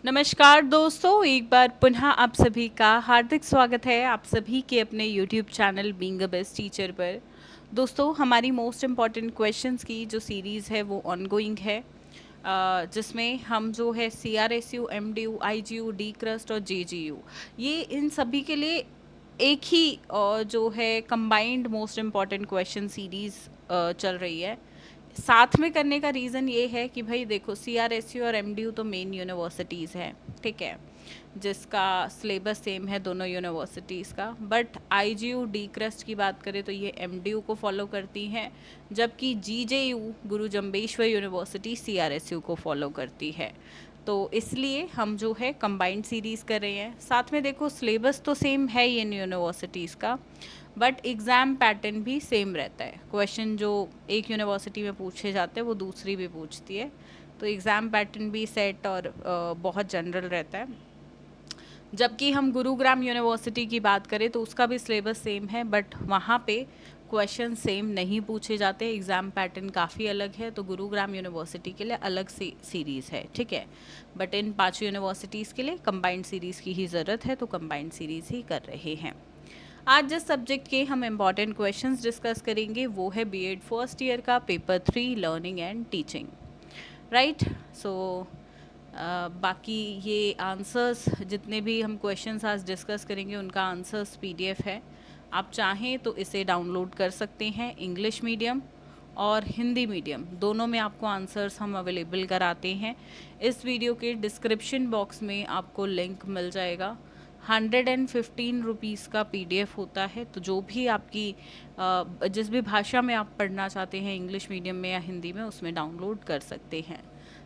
नमस्कार दोस्तों, एक बार पुनः आप सभी का हार्दिक स्वागत है आप सभी के अपने YouTube channel being a best teacher पर। दोस्तों, हमारी मोस्ट इम्पॉर्टेंट क्वेश्चंस की जो सीरीज़ है वो ऑनगोइंग है, जिसमें हम जो है CRSU, MDU, IGU, D crust और JGU, ये इन सभी के लिए एक ही जो है combined most important question series चल रही है। साथ में करने का रीज़न ये है कि भाई देखो, CRSU और MDU तो मेन यूनिवर्सिटीज़ हैं, ठीक है, जिसका सिलेबस सेम है दोनों यूनिवर्सिटीज़ का। बट IGU, डी क्रस्ट की बात करें तो ये MDU को फॉलो करती हैं, जबकि GJU, गुरु जम्बेश्वर यूनिवर्सिटी, CRSU को फॉलो करती है। तो इसलिए हम जो है कंबाइंड सीरीज़ कर रहे हैं। साथ में देखो, सिलेबस तो सेम है ही इन यूनिवर्सिटीज़ का, बट एग्ज़ाम पैटर्न भी सेम रहता है। क्वेश्चन जो एक यूनिवर्सिटी में पूछे जाते हैं वो दूसरी भी पूछती है, तो एग्ज़ाम पैटर्न भी सेट और बहुत जनरल रहता है। जबकि हम गुरुग्राम यूनिवर्सिटी की बात करें तो उसका भी सिलेबस सेम है, बट वहाँ पे क्वेश्चन सेम नहीं पूछे जाते, एग्ज़ाम पैटर्न काफ़ी अलग है। तो गुरुग्राम यूनिवर्सिटी के लिए अलग सी सीरीज़ है, ठीक है, बट इन पांचों यूनिवर्सिटीज़ के लिए कंबाइंड सीरीज़ की ही ज़रूरत है, तो कंबाइंड सीरीज़ ही कर रहे हैं। आज जिस सब्जेक्ट के हम इम्पॉर्टेंट क्वेश्चंस डिस्कस करेंगे वो है बीएड फर्स्ट ईयर का paper 3 learning and teaching, right. So बाकी ये आंसर्स जितने भी हम क्वेश्चंस आज डिस्कस करेंगे उनका आंसर्स PDF है। आप चाहें तो इसे डाउनलोड कर सकते हैं। इंग्लिश मीडियम और हिंदी मीडियम दोनों में आपको आंसर्स हम अवेलेबल कराते हैं। इस वीडियो के डिस्क्रिप्शन बॉक्स में आपको लिंक मिल जाएगा। 115 रुपीज़ का PDF होता है, तो जो भी आपकी जिस भी भाषा में आप पढ़ना चाहते हैं, इंग्लिश मीडियम में या हिंदी में, उसमें डाउनलोड कर सकते हैं।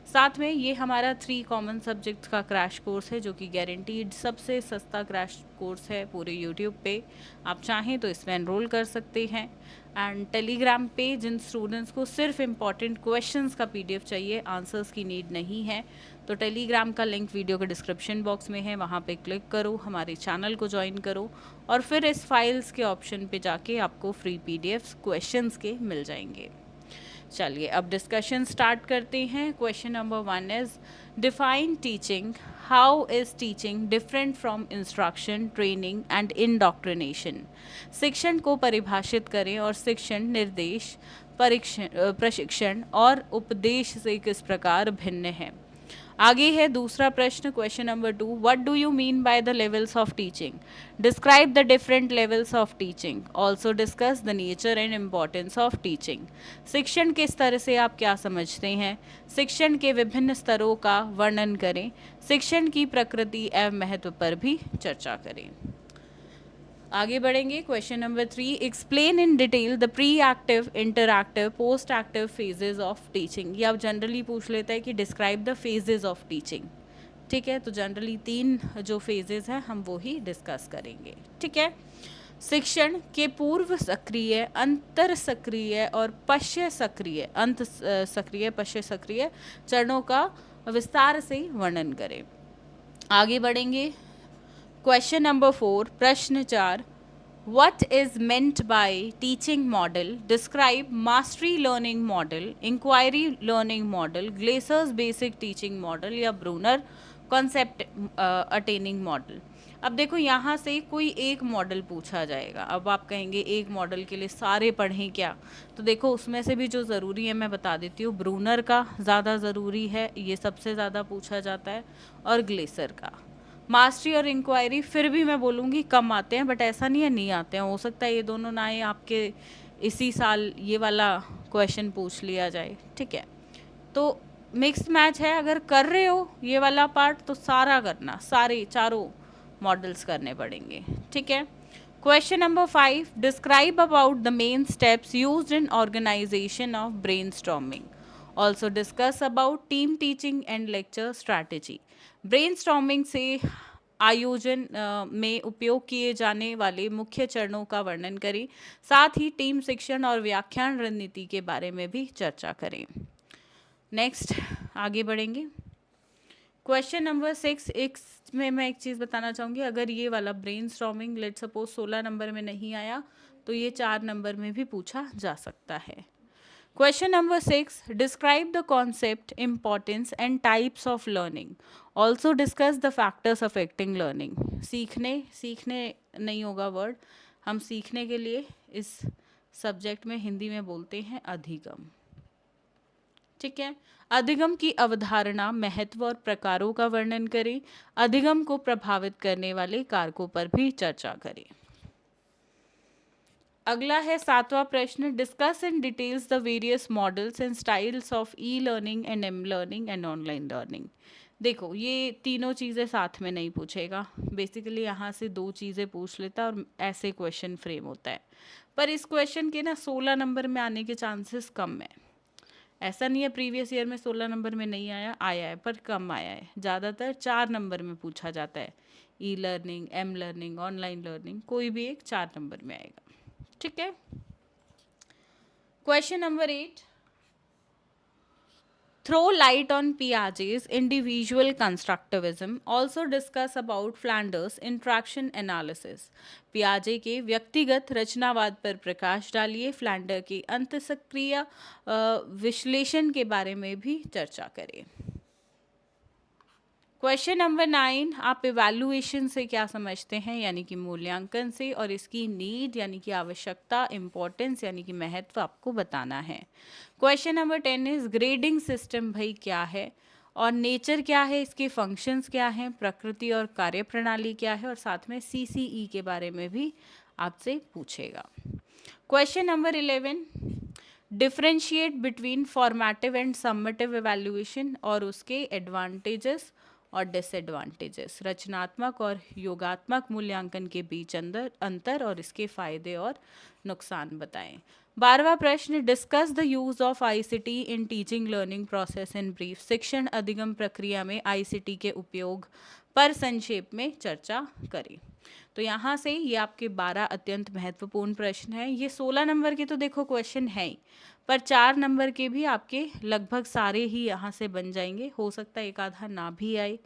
साथ में ये हमारा 3 कॉमन सब्जेक्ट्स का क्रैश कोर्स है, जो कि गारंटीड सबसे सस्ता क्रैश कोर्स है पूरे यूट्यूब पे। आप चाहें तो इसमें एनरोल कर सकते हैं। एंड टेलीग्राम पे जिन स्टूडेंट्स को सिर्फ इम्पॉर्टेंट क्वेश्चंस का PDF चाहिए, आंसर्स की नीड नहीं है, तो टेलीग्राम का लिंक वीडियो के डिस्क्रिप्शन बॉक्स में है, वहाँ पे क्लिक करो, हमारे चैनल को ज्वाइन करो और फिर इस फाइल्स के ऑप्शन पे जाके आपको फ्री PDFs क्वेश्चंस के मिल जाएंगे। चलिए अब डिस्कशन स्टार्ट करते हैं। Question number 1 is define teaching. How is teaching different from instruction, training and indoctrination. शिक्षण को परिभाषित करें और शिक्षण, निर्देश, प्रशिक्षण और उपदेश से किस प्रकार भिन्न है। आगे है दूसरा प्रश्न, question number 2, what do you mean by the levels of teaching. Describe the different levels of teaching. Also discuss the nature and importance of teaching. शिक्षण के स्तर से आप क्या समझते हैं। शिक्षण के विभिन्न स्तरों का वर्णन करें। शिक्षण की प्रकृति एवं महत्व पर भी चर्चा करें। आगे बढ़ेंगे। Question number 3, explain in detail the pre active, interactive, post active phases of teaching. ये आप जनरली पूछ लेता है कि describe the phases of teaching, ठीक है, तो जनरली 3 जो फेजेज हैं हम वो ही डिस्कस करेंगे, ठीक है। शिक्षण के पूर्व सक्रिय, अंतर सक्रिय और पश्य सक्रिय, अंत सक्रिय, पश्य सक्रिय चरणों का विस्तार से वर्णन करें। आगे बढ़ेंगे। क्वेश्चन नंबर 4, प्रश्न 4, what is meant by teaching model. Describe mastery learning model, inquiry learning model, Glasser's basic teaching model या ब्रूनर कॉन्सेप्ट अटेनिंग मॉडल। अब देखो, यहाँ से कोई एक मॉडल पूछा जाएगा। अब आप कहेंगे एक मॉडल के लिए सारे पढ़ें क्या, तो देखो उसमें से भी जो ज़रूरी है मैं बता देती हूँ। ब्रूनर का ज़्यादा ज़रूरी है, ये सबसे ज़्यादा पूछा जाता है, और ग्लेसर का। मास्टरी और इंक्वायरी फिर भी मैं बोलूँगी कम आते हैं, बट ऐसा नहीं है नहीं आते हैं, हो सकता है ये दोनों ना आए, आपके इसी साल ये वाला क्वेश्चन पूछ लिया जाए, ठीक है। तो मिक्स मैच है, अगर कर रहे हो ये वाला पार्ट तो सारा करना, सारे चारों मॉडल्स करने पड़ेंगे, ठीक है। Question number 5, describe about the main steps used in organization of brainstorming. Also discuss about team teaching and lecture strategy. Brainstorming से आयोजन में उपयोग किए जाने वाले मुख्य चरणों का वर्णन करें, साथ ही टीम शिक्षण और व्याख्यान रणनीति के बारे में भी चर्चा करें। नेक्स्ट आगे बढ़ेंगे। क्वेश्चन नंबर 6, एक में मैं एक चीज़ बताना चाहूँगी, अगर ये वाला ब्रेनस्टॉर्मिंग लेट सपोज 16 नंबर में नहीं आया तो ये 4 नंबर में भी पूछा जा सकता है। Question number 6. Describe the concept, importance and types of learning. Also discuss the factors affecting learning. सीखने नहीं होगा वर्ड, हम सीखने के लिए इस सब्जेक्ट में हिंदी में बोलते हैं अधिगम. ठीक है. अधिगम की अवधारणा, महत्व और प्रकारों का वर्णन करें. अधिगम को प्रभावित करने वाले कारकों पर भी चर्चा करें. अगला है 7वां प्रश्न. Discuss in details the various models and styles of e learning and am learning and online learning. देखो, ये तीनों चीज़ें साथ में नहीं पूछेगा. बेसिकली यहाँ से 2 चीज़ें पूछ लेता और ऐसे क्वेश्चन फ्रेम होता है. पर इस क्वेश्चन के ना 16 नंबर में आने के चांसेस कम है. ऐसा नहीं है प्रीवियस ईयर में 16 नंबर में नहीं आया है, पर कम आया है. ज़्यादातर 4 नंबर में पूछा जाता है. E learning, m learning, online learning, कोई भी एक 4 नंबर में आएगा. ठीक है. Question number 8. Throw light on Piaget's individual constructivism. Also discuss about Flanders interaction analysis. पियाजे के व्यक्तिगत रचनावाद पर प्रकाश डालिए. फ्लैंडर के अंतःक्रिया विश्लेषण के बारे में भी चर्चा करें. Question number 9. आप इवैल्यूएशन से क्या समझते हैं, यानी कि मूल्यांकन से, और इसकी नीड यानी कि आवश्यकता, इम्पोर्टेंस यानी कि महत्व आपको बताना है. Question number 10 is grading system भाई क्या है, और नेचर क्या है, इसके फंक्शंस क्या हैं, प्रकृति और कार्यप्रणाली क्या है, और साथ में सीसीई के बारे में भी आपसे पूछेगा. Question number 11. Differentiate between formative and summative evaluation और उसके एडवांटेजेस और डिसएडवांटेजेस. रचनात्मक और योगात्मक मूल्यांकन के बीच अंतर और इसके फायदे और नुकसान बताएं. 12वां प्रश्न. Discuss the use of ICT in teaching learning process in brief. शिक्षण अधिगम प्रक्रिया में आईसीटी के उपयोग पर संक्षेप में चर्चा करें. तो यहाँ से ये आपके 12 अत्यंत महत्वपूर्ण प्रश्न हैं. ये 16 नंबर के तो देखो क्वेश्चन है ही, पर 4 नंबर के भी आपके लगभग सारे ही यहाँ से बन जाएंगे. हो सकता है एक आधा ना भी आए.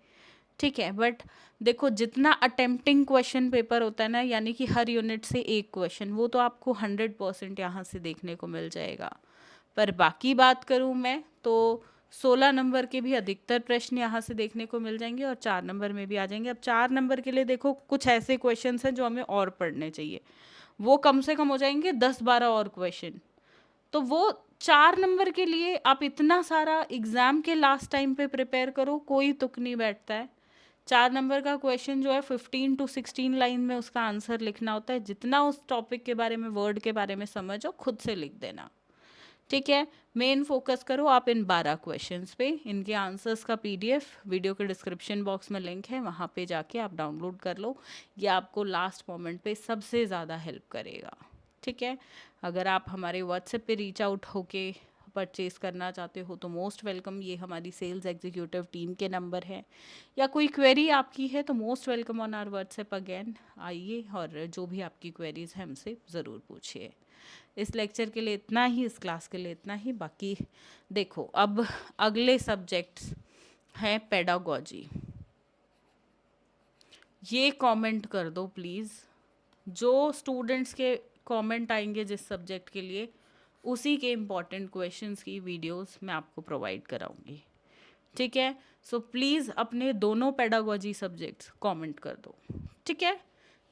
ठीक है, बट देखो जितना अटेम्प्टिंग क्वेश्चन पेपर होता है ना, यानी कि हर यूनिट से एक क्वेश्चन, वो तो आपको 100% यहाँ से देखने को मिल जाएगा. पर बाकी बात करूँ मैं तो 16 नंबर के भी अधिकतर प्रश्न यहाँ से देखने को मिल जाएंगे और 4 नंबर में भी आ जाएंगे. अब 4 नंबर के लिए देखो कुछ ऐसे क्वेश्चंस हैं जो हमें और पढ़ने चाहिए. वो कम से कम हो जाएंगे 10-12 और क्वेश्चन. तो वो 4 नंबर के लिए आप इतना सारा एग्ज़ाम के लास्ट टाइम पे प्रिपेयर करो, कोई तुक नहीं बैठता है. 4 नंबर का क्वेश्चन जो है 15 to 16 लाइन में उसका आंसर लिखना होता है. जितना उस टॉपिक के बारे में, वर्ड के बारे में समझो, खुद से लिख देना. ठीक है. मेन फोकस करो आप इन 12 क्वेश्चंस पे. इनके आंसर्स का पीडीएफ वीडियो के डिस्क्रिप्शन बॉक्स में लिंक है, वहाँ पे जाके आप डाउनलोड कर लो. ये आपको लास्ट मोमेंट पे सबसे ज़्यादा हेल्प करेगा. ठीक है. अगर आप हमारे व्हाट्सएप पे रीच आउट होके परचेज़ करना चाहते हो तो मोस्ट वेलकम. ये हमारी सेल्स एग्जीक्यूटिव टीम के नंबर है. या कोई क्वेरी आपकी है तो most welcome on our WhatsApp again. आइए और जो भी आपकी क्वेरीज हैं हमसे ज़रूर पूछिए. इस लेक्चर के लिए इतना ही, इस क्लास के लिए इतना ही. बाकी देखो अब अगले सब्जेक्ट्स हैं पेडागोजी. ये कमेंट कर दो प्लीज़. जो स्टूडेंट्स के कमेंट आएंगे जिस सब्जेक्ट के लिए, उसी के इम्पॉर्टेंट क्वेश्चंस की वीडियोस मैं आपको प्रोवाइड कराऊंगी. ठीक है. सो प्लीज़ अपने दोनों पेडागोजी सब्जेक्ट्स कमेंट कर दो. ठीक है.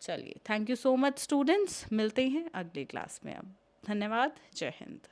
चलिए, thank you so much students. मिलते हैं अगले क्लास में. अब धन्यवाद. जय हिंद.